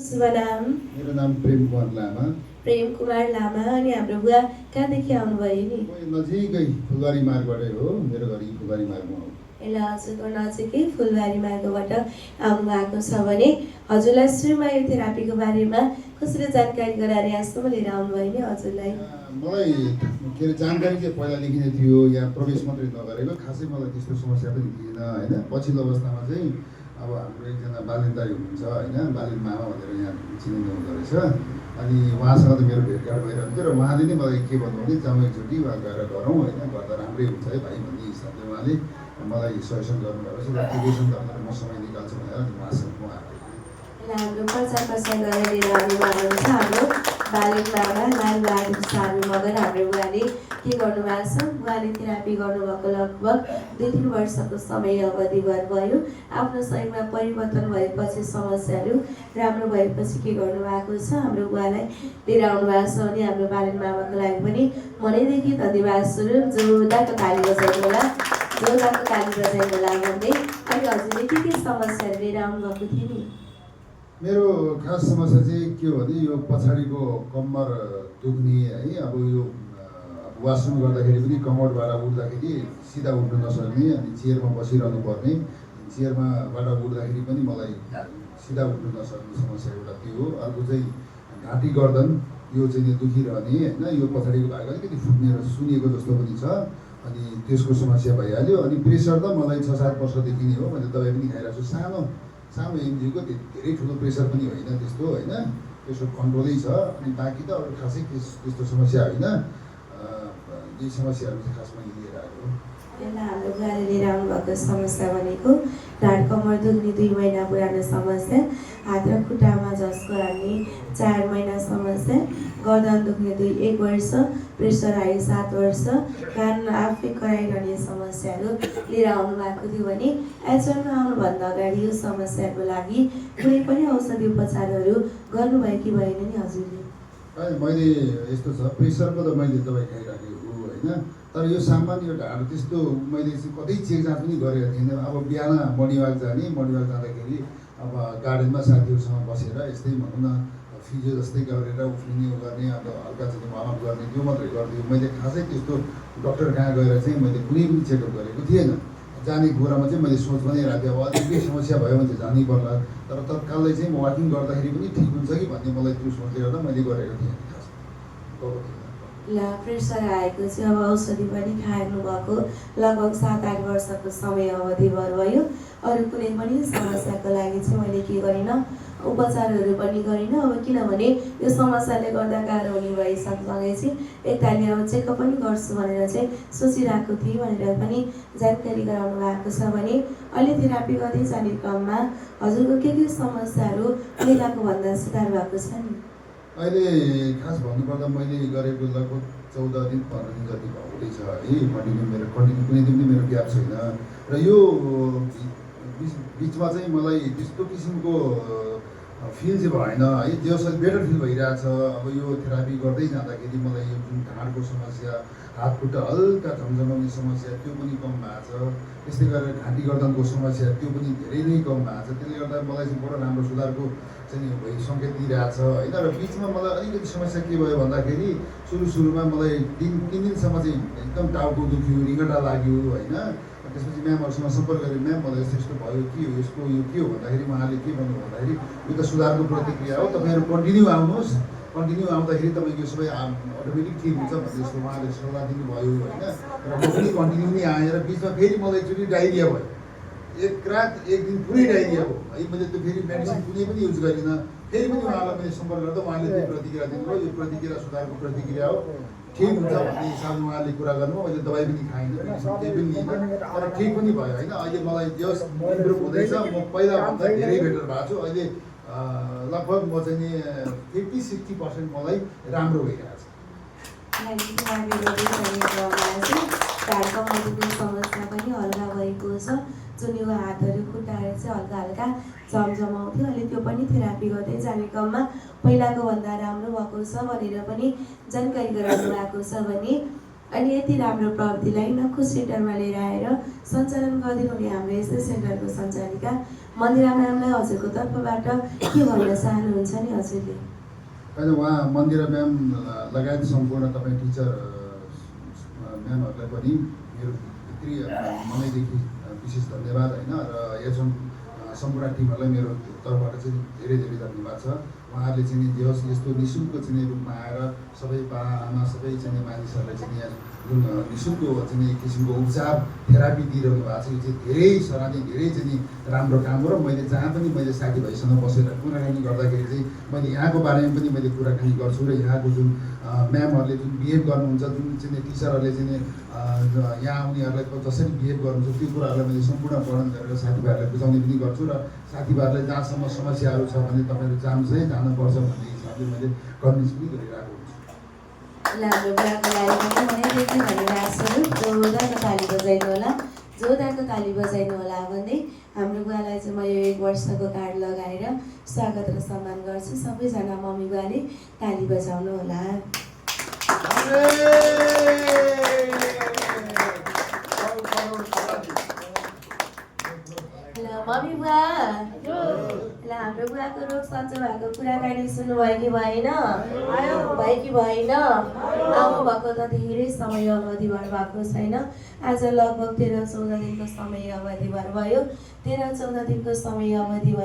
शुभ नाम? मेरो नाम प्रेम कुमार लामा। प्रेम कुमार लामा। अनि हाम्रो बुवा कहाँदेखि आउनुभयो नि? नजिकै फुलबारी मार्गबाटै हो, मेरो घर फुलबारी मार्गमा हो। ल हजुरको नजिकै फुलबारी मार्गबाट आउनुभएको छ भने हजुरलाई श्रीमाया थेरापीको बारेमा कसरी जानकारी गराएर यहाँसम्म लिएर आउनुभयो नि हजुरलाई? मलाई के अरे जानकारी चाहिँ पहिलादेखि नै थियो, यहाँ प्रवेश मात्रै नगरेको, खासै मलाई त्यस्तो समस्या पनि थिएन होइन। पछिल्लो अवस्थामा चाहिँ अब हाम्रो एकजना बालिन दाइ हुनुहुन्छ होइन, बालिन मामा भनेर यहाँ चिनिनु हुँदो रहेछ। अनि उहाँसँग त मेरो भेटघाट भइरहन्थ्यो र उहाँले नै मलाई के भन्नु भने जाउँ एकचोटि वा गएर गरौँ होइन, गर्दा राम्रै हुन्छ है भाइ भन्ने हिसाबले उहाँले मलाई सजेसन गर्नुभएको छ। ठिकै छ नि त, म समय निकाल्छु भनेर उहाँसँग म आएको। हाम्रो प्रचार गरेर लिएर आउनुभएको छ हाम्रो बालिन मामा लालबहादुर सानु मगर। हाम्रो बुवाले के गर्नुभएको छ, बुवाले थेरापी गर्नुभएको लगभग 2-3 वर्षको समय अवधिभर भयो। आफ्नो शरीरमा परिवर्तन भएपछि समस्याहरू राम्रो भएपछि के गर्नुभएको छ, हाम्रो बुवालाई लिएर आउनुभएको छ। अनि हाम्रो बालिन मामाको लागि पनि मनैदेखि धन्यवाद स्वरूप जोरदारको ताली बजाउनु होला, जोरदारको ताली बजाउनु होला भन्दै। अनि हजुरले के समस्याहरू लिएर आउनुभएको थियो नि? मेरो खास समस्या चाहिँ के हो भने यो पछाडिको कम्मर दुख्ने है। अब यो वासरुम गर्दाखेरि पनि कमरबाट उठ्दाखेरि सिधा उठ्न नसक्ने, अनि चेयरमा बसिरहनु पर्ने, चेयरमाबाट उठ्दाखेरि पनि मलाई सिधा उठ्न नसक्ने समस्या एउटा त्यो हो। अर्को चाहिँ घाँटी गर्दन यो चाहिँ दुखिरहने होइन, यो पछाडिको भाग अलिकति फुट्ने र सुनिएको जस्तो पनि छ, अनि त्यसको समस्या भइहाल्यो। अनि प्रेसर त मलाई 6-7 वर्षदेखि नै हो, मैले दबाई पनि खाइरहेको छु। सानो एमजीको धेरै ठुलो प्रेसर पनि होइन त्यस्तो होइन, प्रेसर कन्ट्रोलै छ। अनि बाँकी त अरू खासै त्यस्तो समस्या होइन। यही समस्याहरू चाहिँ खासमा लिएर आएको हो। हाम्रो बुवाले लिएर आउनुभएको समस्या भनेको ढाड कमर दुख्ने 2 महिना पुरानो समस्या, हात र खुट्टामा झस्को लाग्ने 4 महिना समस्या, गर्दन दुख्ने 1 वर्ष, प्रेसर हाई 7 वर्ष, कान आफै कराइरहने समस्याहरू लिएर आउनुभएको थियो भने एचएममा आउनुभन्दा अगाडि यो समस्याको लागि कुनै पनि औषधि उपचारहरू गर्नुभयो कि भएन नि हजुरले? मैले यस्तो छ, प्रेसरको त मैले दबाई खाइराखेको होइन, तर यो सामान्य ढाड त्यस्तो मैले चाहिँ कतै चेक जाँच पनि गरेको थिइनँ। अब बिहान मर्निङ वाक जाँदाखेरि अब गार्डनमा साथीहरूसँग बसेर यस्तै भनौँ न फिजियो जस्तै गरेर उफ्रिने गर्ने, अब हल्का चाहिँ वार्मअप गर्ने, त्यो मात्रै गर्थ्यो। मैले खासै त्यस्तो डक्टर कहाँ गएर चाहिँ मैले कुनै पनि चेकअप गरेको थिएन। जाने कुरामा चाहिँ मैले सोच बनाइरहेको थिएँ, अब अलिक केही समस्या भयो भने चाहिँ जानै पर्ला, तर तत्कालै चाहिँ म वाकिङ गर्दाखेरि पनि ठिक हुन्छ कि भन्ने मलाई त्यो सोचले गर्दा मैले गरेको थिएँ। खास ल प्रेसर आएको चाहिँ अब औषधि पनि खानु भएको लगभग 7-8 वर्षको समय अवधिभर भयो। अरू कुनै पनि समस्याको लागि चाहिँ मैले के गरिनँ, उपचारहरू पनि गरिनँ। अब किनभने यो समस्याले गर्दा गाह्रो हुने भइसकसँगै चाहिँ एकतालि अब चेकअप पनि गर्छु भनेर चाहिँ सोचिरहेको थिएँ भनेर पनि जानकारी गराउनु भएको छ। भने अहिले थेरापी गर्दै जाने क्रममा हजुरको के समस्याहरू पहिलाको भन्दा सुधार भएको छ नि? अहिले खास भन्नुपर्दा मैले गरेको लगभग 14 दिन 15 दिन जति हुँदैछ है। कन्टिन्यू कुनै दिन पनि मेरो ग्याप छैन। र यो बिचमा चाहिँ मलाई त्यस्तो किसिमको फिल चाहिँ भएन है, त्यो बेटर फिल भइरहेछ। अब यो थेरापी गर्दै जाँदाखेरि मलाई यो जुन ढाडको समस्या, हात खुट्टा हल्का झमझमाउने समस्या त्यो पनि कम भएको छ। त्यस्तै गरेर घाँटी गर्दनको समस्या त्यो पनि धेरै नै कम भएको छ। त्यसले गर्दा मलाई चाहिँ बडो राम्रो सुधारको चाहिँ सङ्केत दिइरहेछ होइन। र बिचमा मलाई अलिकति समस्या के भयो भन्दाखेरि सुरुमा मलाई 3 दिनसम्म चाहिँ एकदम टाउको दुख्यो, रिङ्गटा लाग्यो होइन। त्यसपछि म्यामहरूसँग सम्पर्क गरेँ, म्याम मलाई यस्तो भयो, के हो यसको, यो के हो भन्दाखेरि उहाँले के भन्नु भन्दाखेरि यो त सुधारको प्रतिक्रिया हो, तपाईँहरू कन्टिन्यू आउनुहोस्, कन्टिन्यू आउँदाखेरि तपाईँको यो सबै अटोमेटिक ठिक हुन्छ भन्ने जस्तो उहाँले सल्लाह दिनुभयो होइन। र म पनि कन्टिन्यू नै आएँ। र बिचमा फेरि मलाई एकचोटि डाइरिया भयो, एक रात एक दिन पुरै डाइरिया हो है। मैले त्यो फेरि मेडिसिन कुनै पनि युज गरिनँ। फेरि पनि उहाँलाई मैले सम्पर्क गर्दा उहाँले त्यो प्रतिक्रिया दिनुभयो, यो प्रतिक्रिया सुधारको प्रतिक्रिया हो, ठिक हुन्छ भन्ने हिसाबले उहाँले कुरा गर्नुभयो। मैले दबाई पनि खाइनँ, मेडिसिन केही पनि लिइनँ, तर ठिक पनि भयो होइन। अहिले मलाई जस इम्प्रुभ हुँदैछ, म पहिलाभन्दा धेरै बेटर भएको छु। अहिले लगभग म चाहिँ नि 50-60% मलाई राम्रो भइरहेको छ। समस्या पनि हल्का भएको छ, जुन यो हातहरू खुट्टाहरू चाहिँ हल्का झमझमाउँथ्यो, अहिले त्यो पनि थेरापी गर्दै जाने क्रममा पहिलाको भन्दा राम्रो भएको छ भनेर पनि जानकारी गराउनु भएको छ। भने अनि यति राम्रो प्रविधिलाई नखु सेन्टरमा लिएर आएर सञ्चालन गरिदिनुहुने हाम्रो यस्तै सेन्टरको सञ्चालिका मन्दिरा म्यामलाई हजुरको तर्फबाट के भन्न चाहनुहुन्छ नि हजुरले? होइन, उहाँ मन्दिरा म्याम लगायत सम्पूर्ण तपाईँ टिचर म्यामहरूलाई पनि मेरो भित्री मनैदेखि विशेष धन्यवाद होइन। र एचएम सम्पूर्ण टिमहरूलाई मेरो तर्फबाट चाहिँ धेरै धेरै धन्यवाद छ। उहाँहरूले चाहिँ नि यस्तो निःशुल्क चाहिँ रूपमा आएर सबै बाबा आमा सबै चाहिँ मानिसहरूलाई चाहिँ यहाँ जुन निःशुल्क चाहिँ एक किसिमको उपचार थेरापी दिइरहनु भएको छ, यो चाहिँ धेरै सराहनीय धेरै चाहिँ राम्रो काम हो। र मैले जहाँ पनि मैले साथीभाइसँग बसेर कुराकानी गर्दाखेरि चाहिँ मैले यहाँको बारेमा पनि मैले कुराकानी गर्छु र यहाँको जुन म्यामहरूले जुन बिहेभ गर्नुहुन्छ, जुन चाहिँ टिचरहरूले चाहिँ यहाँ उनीहरूलाई जसरी बिहेभ गर्नुहुन्छ त्यो कुराहरूलाई मैले सम्पूर्ण वर्णन गरेर साथीभाइहरूलाई बुझाउने पनि गर्छु। र साथीभाइहरूलाई जहाँसम्म समस्याहरू छ भने तपाईँहरू जानुहोस् है, जानुपर्छ भन्ने हिसाबले मैले कन्भिन्स पनि गरिरहेको हुन्छु। हाम्रो बुवाको लागि पनि मनैदेखि धन्यवादहरू। जोरदारको ताली बजाइनु होला, जोरदारको ताली बजाइनु होला भन्दै हाम्रो बुवालाई चाहिँ म यो 1 वर्षको कार्ड लगाएर स्वागत र सम्मान गर्छु। सबैजना मम्मी बुवाले ताली बजाउनु होला। मम्मी बुवा, हाम्रो बुवाको रोग सन्चो भएको कुराकानी सुन्नुभयो कि भएन? भयो कि भएन? आउनु भएको त धेरै समय अवधिभर भएको छैन। आज लगभग 13-14 दिनको समय अवधिभर भयो। 13-14 दिनको समय अवधिभर